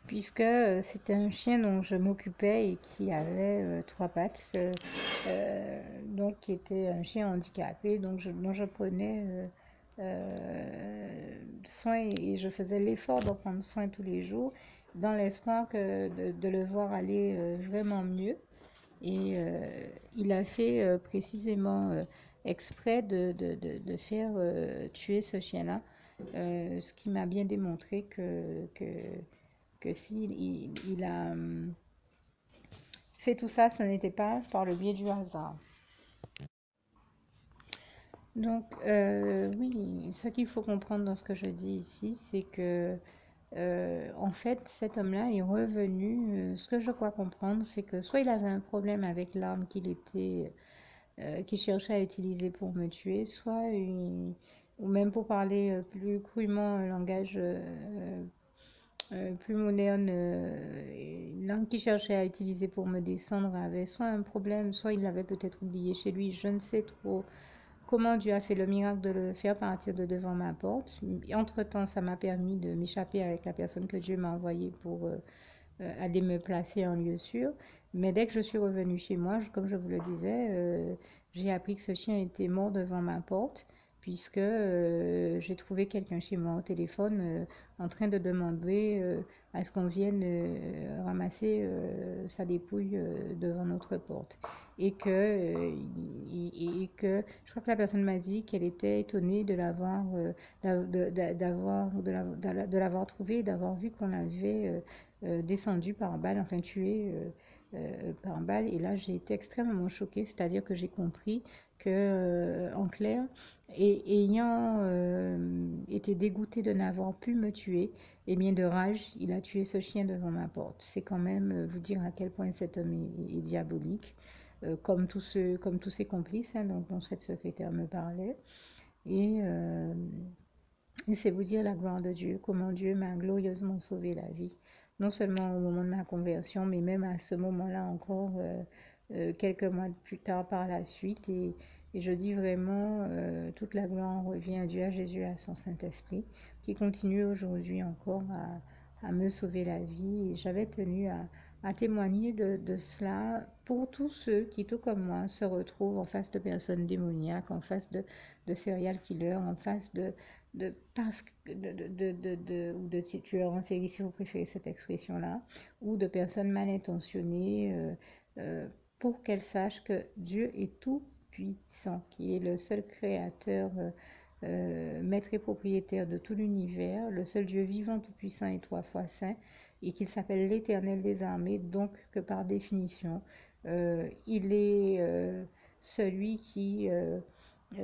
puisque c'était un chien dont je m'occupais et qui avait 3 pattes, donc qui était un chien handicapé, dont je prenais soin et je faisais l'effort d'en prendre soin tous les jours, dans l'espoir de le voir aller vraiment mieux. Et il a fait précisément exprès de faire tuer ce chien-là, ce qui m'a bien démontré que s'il il a fait tout ça, ce n'était pas par le biais du hasard. Donc, oui, ce qu'il faut comprendre dans ce que je dis ici, c'est que, en fait, cet homme-là est revenu. Ce que je crois comprendre, c'est que soit il avait un problème avec l'arme qu'il cherchait à utiliser pour me tuer, ou même pour parler plus crûment un langage plus moderne, l'un qui cherchait à utiliser pour me descendre avait soit un problème, soit il l'avait peut-être oublié chez lui. Je ne sais trop comment Dieu a fait le miracle de le faire partir de devant ma porte. Entre-temps, ça m'a permis de m'échapper avec la personne que Dieu m'a envoyée pour aller me placer en lieu sûr. Mais dès que je suis revenue chez moi, comme je vous le disais, j'ai appris que ce chien était mort devant ma porte, puisque j'ai trouvé quelqu'un chez moi au téléphone en train de demander à ce qu'on vienne ramasser sa dépouille devant notre porte. Et que je crois que la personne m'a dit qu'elle était étonnée de l'avoir de l'avoir trouvé et d'avoir vu qu'on l'avait descendu par balle, enfin tué par balle. Et là, j'ai été extrêmement choquée, c'est-à-dire que j'ai compris que, en clair, ayant été dégoûté de n'avoir pu me tuer, et bien de rage, il a tué ce chien devant ma porte. C'est quand même vous dire à quel point cet homme est diabolique, comme tous ses complices, hein, dont cette secrétaire me parlait. Et c'est vous dire la gloire de Dieu, comment Dieu m'a glorieusement sauvé la vie, non seulement au moment de ma conversion, mais même à ce moment-là encore, quelques mois plus tard par la suite. Et je dis vraiment, toute la gloire revient à Dieu, à Jésus, à son Saint-Esprit, qui continue aujourd'hui encore à me sauver la vie. Et j'avais tenu à témoigner de cela pour tous ceux qui, tout comme moi, se retrouvent en face de personnes démoniaques, en face de serial killers, en face ou de tueurs en série, si vous préférez cette expression-là, ou de personnes mal intentionnées, pour qu'elles sachent que Dieu est tout puissant, qui est le seul créateur, maître et propriétaire de tout l'univers, le seul Dieu vivant, tout puissant et 3 fois saint, et qu'il s'appelle l'Éternel des armées, donc que par définition, il est celui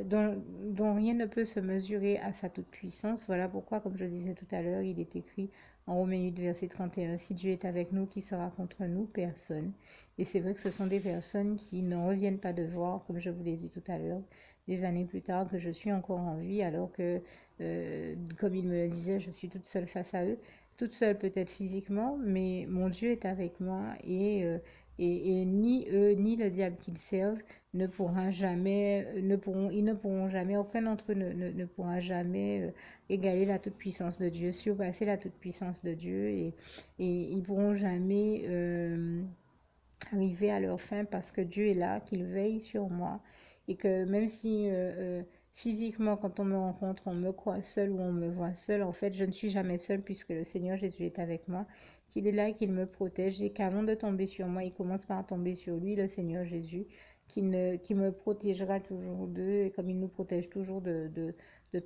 dont rien ne peut se mesurer à sa toute-puissance. Voilà pourquoi, comme je disais tout à l'heure, il est écrit en Romains 8, verset 31, si Dieu est avec nous, qui sera contre nous? Personne. Et c'est vrai que ce sont des personnes qui n'en reviennent pas de voir, comme je vous l'ai dit tout à l'heure, des années plus tard, que je suis encore en vie, alors que, comme il me le disait, je suis toute seule face à eux. Toute seule peut-être physiquement, mais mon Dieu est avec moi et ni eux, ni le diable qu'ils servent ils ne pourront jamais, aucun d'entre eux ne pourra jamais égaler la toute-puissance de Dieu, surpasser la toute-puissance de Dieu et ils pourront jamais arriver à leur fin parce que Dieu est là, qu'il veille sur moi et que même si physiquement, quand on me rencontre, on me croit seul ou on me voit seul, en fait, je ne suis jamais seule puisque le Seigneur Jésus est avec moi, qu'il est là, qu'il me protège et qu'avant de tomber sur moi, il commence par tomber sur lui, le Seigneur Jésus, qui me protégera toujours d'eux et comme il nous protège toujours de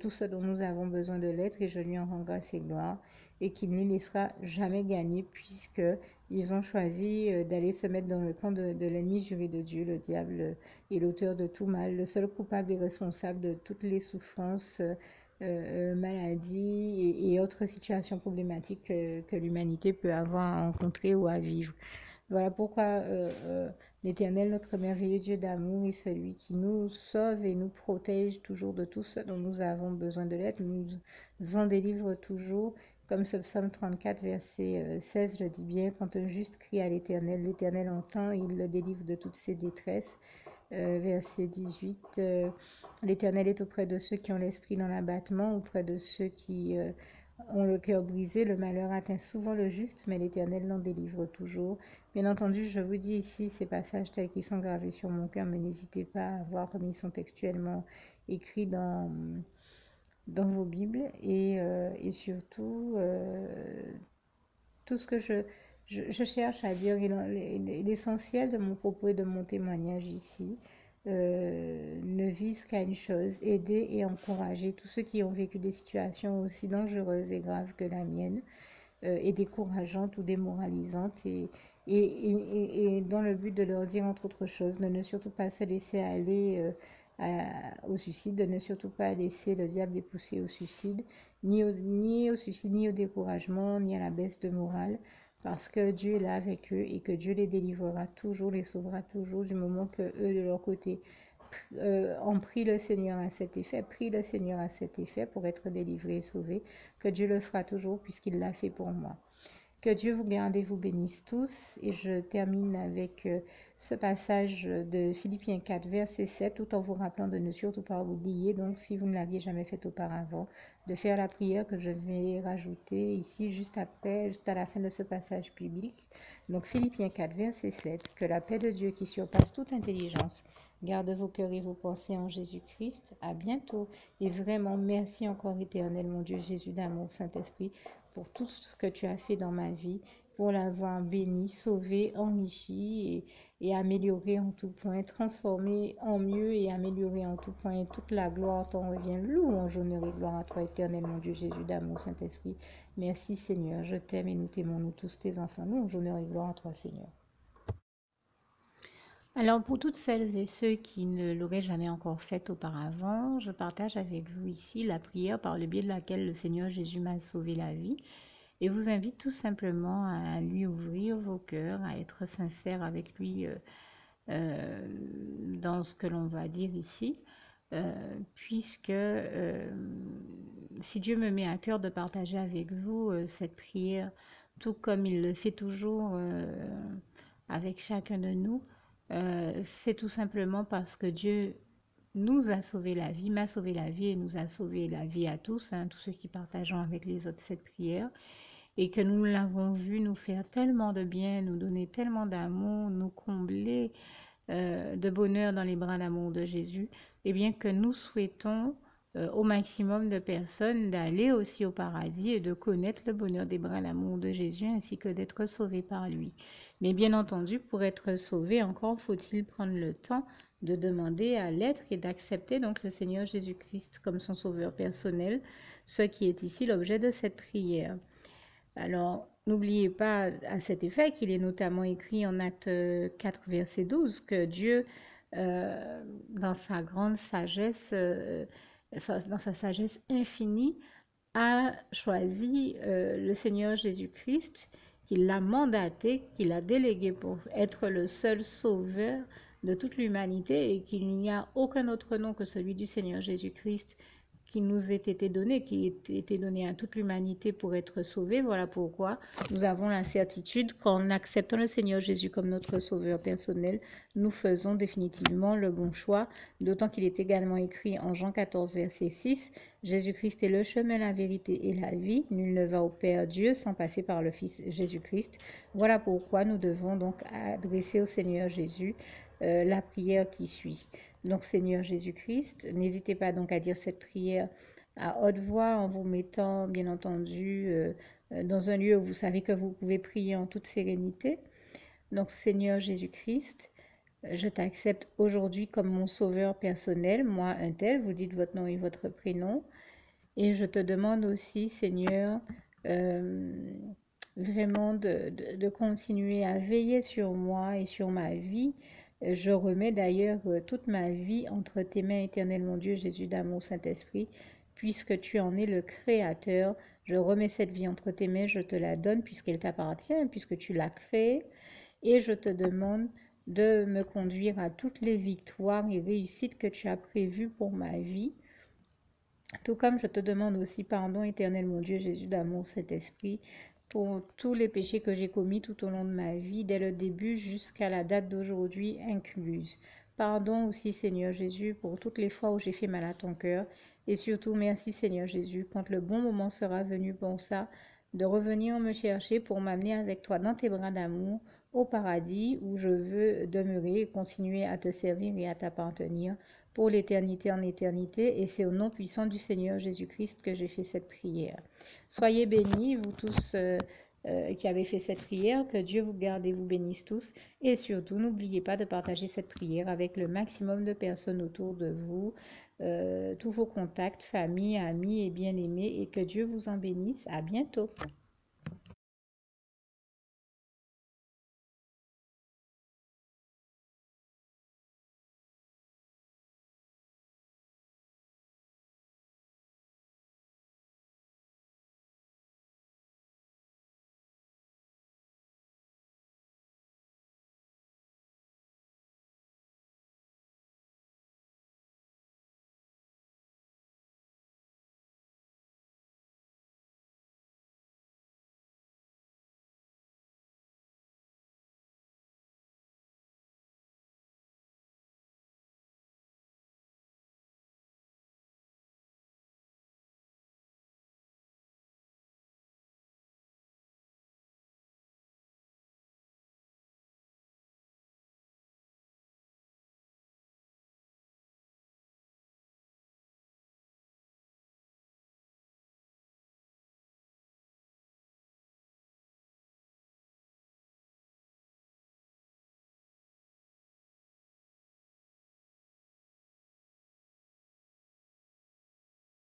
tout ce dont nous avons besoin de l'être et je lui en rends grâce et gloire et qu'il ne les laissera jamais gagner puisque ils ont choisi d'aller se mettre dans le camp de l'ennemi juré de Dieu, le diable est l'auteur de tout mal, le seul coupable et responsable de toutes les souffrances, maladies et autres situations problématiques que l'humanité peut avoir à rencontrer ou à vivre. Voilà pourquoi l'Éternel, notre merveilleux Dieu d'amour, est celui qui nous sauve et nous protège toujours de tout ce dont nous avons besoin de l'aide, nous en délivre toujours. Comme ce psaume 34, verset 16 le dit bien, quand un juste crie à l'Éternel, l'Éternel entend et il le délivre de toutes ses détresses. Verset 18, l'Éternel est auprès de ceux qui ont l'esprit dans l'abattement, auprès de ceux qui ont le cœur brisé, le malheur atteint souvent le juste, mais l'Éternel l'en délivre toujours. Bien entendu, je vous dis ici, ces passages tels qu'ils sont gravés sur mon cœur, mais n'hésitez pas à voir comme ils sont textuellement écrits dans vos Bibles. Et surtout, tout ce que je cherche à dire, l'essentiel de mon propos et de mon témoignage ici, ne vise qu'à une chose, aider et encourager tous ceux qui ont vécu des situations aussi dangereuses et graves que la mienne, et décourageantes ou démoralisantes, et dans le but de leur dire, entre autres choses, de ne surtout pas se laisser aller au suicide, de ne surtout pas laisser le diable les pousser au suicide, ni au suicide, ni au découragement, ni à la baisse de morale, parce que Dieu est là avec eux et que Dieu les délivrera toujours, les sauvera toujours du moment que eux, de leur côté, ont pris le Seigneur à cet effet, prie le Seigneur à cet effet pour être délivrés et sauvés, que Dieu le fera toujours puisqu'il l'a fait pour moi. Que Dieu vous garde et vous bénisse tous. Et je termine avec ce passage de Philippiens 4, verset 7, tout en vous rappelant de ne surtout pas oublier, donc si vous ne l'aviez jamais fait auparavant, de faire la prière que je vais rajouter ici juste après, juste à la fin de ce passage biblique. Donc Philippiens 4, verset 7, que la paix de Dieu qui surpasse toute intelligence garde vos cœurs et vos pensées en Jésus-Christ. À bientôt. Et vraiment, merci encore éternel, mon Dieu Jésus d'amour, Saint-Esprit, pour tout ce que tu as fait dans ma vie, pour l'avoir béni, sauvé, enrichi et amélioré en tout point, transformé en mieux et amélioré en tout point. Et toute la gloire t'en revient. Louange, honneur et gloire à toi, éternel, mon Dieu Jésus d'amour, Saint-Esprit. Merci Seigneur, je t'aime et nous t'aimons, nous tous tes enfants. Louange, honneur et gloire à toi, Seigneur. Alors, pour toutes celles et ceux qui ne l'auraient jamais encore fait auparavant, je partage avec vous ici la prière par le biais de laquelle le Seigneur Jésus m'a sauvé la vie et vous invite tout simplement à lui ouvrir vos cœurs, à être sincère avec lui dans ce que l'on va dire ici, puisque si Dieu me met à cœur de partager avec vous cette prière, tout comme il le fait toujours avec chacun de nous, c'est tout simplement parce que Dieu nous a sauvé la vie, m'a sauvé la vie et nous a sauvé la vie à tous, tous ceux qui partageons avec les autres cette prière, et que nous l'avons vu nous faire tellement de bien, nous donner tellement d'amour, nous combler de bonheur dans les bras d'amour de Jésus, et bien que nous souhaitons au maximum de personnes d'aller aussi au paradis et de connaître le bonheur des bras d'amour de Jésus ainsi que d'être sauvés par lui. Mais bien entendu, pour être sauvé, encore faut-il prendre le temps de demander à l'être et d'accepter donc le Seigneur Jésus-Christ comme son sauveur personnel, ce qui est ici l'objet de cette prière. Alors, n'oubliez pas à cet effet qu'il est notamment écrit en Acte 4, verset 12, que Dieu, dans sa grande sagesse, dans sa sagesse infinie, a choisi le Seigneur Jésus-Christ, qu'il l'a mandaté, qu'il l'a délégué pour être le seul sauveur de toute l'humanité et qu'il n'y a aucun autre nom que celui du Seigneur Jésus-Christ qui nous ait été donné, qui ait été donné à toute l'humanité pour être sauvé. Voilà pourquoi nous avons la certitude qu'en acceptant le Seigneur Jésus comme notre sauveur personnel, nous faisons définitivement le bon choix, d'autant qu'il est également écrit en Jean 14, verset 6, Jésus-Christ est le chemin, la vérité et la vie. Nul ne va au Père Dieu sans passer par le Fils Jésus-Christ. Voilà pourquoi nous devons donc adresser au Seigneur Jésus la prière qui suit. Donc Seigneur Jésus-Christ, n'hésitez pas donc à dire cette prière à haute voix en vous mettant bien entendu dans un lieu où vous savez que vous pouvez prier en toute sérénité. Donc Seigneur Jésus-Christ, je t'accepte aujourd'hui comme mon sauveur personnel, moi un tel, vous dites votre nom et votre prénom. Et je te demande aussi, Seigneur, vraiment de continuer à veiller sur moi et sur ma vie. Je remets d'ailleurs toute ma vie entre tes mains, éternel mon Dieu, Jésus d'amour, Saint-Esprit, puisque tu en es le Créateur. Je remets cette vie entre tes mains, je te la donne puisqu'elle t'appartient, puisque tu l'as créée. Et je te demande de me conduire à toutes les victoires et réussites que tu as prévues pour ma vie. Tout comme je te demande aussi pardon, éternel mon Dieu, Jésus d'amour, Saint-Esprit, pour tous les péchés que j'ai commis tout au long de ma vie, dès le début jusqu'à la date d'aujourd'hui incluse. Pardon aussi, Seigneur Jésus, pour toutes les fois où j'ai fait mal à ton cœur Et surtout, merci Seigneur Jésus, quand le bon moment sera venu pour ça, de revenir me chercher pour m'amener avec toi dans tes bras d'amour au paradis où je veux demeurer et continuer à te servir et à t'appartenir pour l'éternité en éternité. Et c'est au nom puissant du Seigneur Jésus-Christ que j'ai fait cette prière. Soyez bénis, vous tous qui avez fait cette prière, que Dieu vous garde et vous bénisse tous. Et surtout, n'oubliez pas de partager cette prière avec le maximum de personnes autour de vous, tous vos contacts, famille, amis et bien-aimés, et que Dieu vous en bénisse. À bientôt.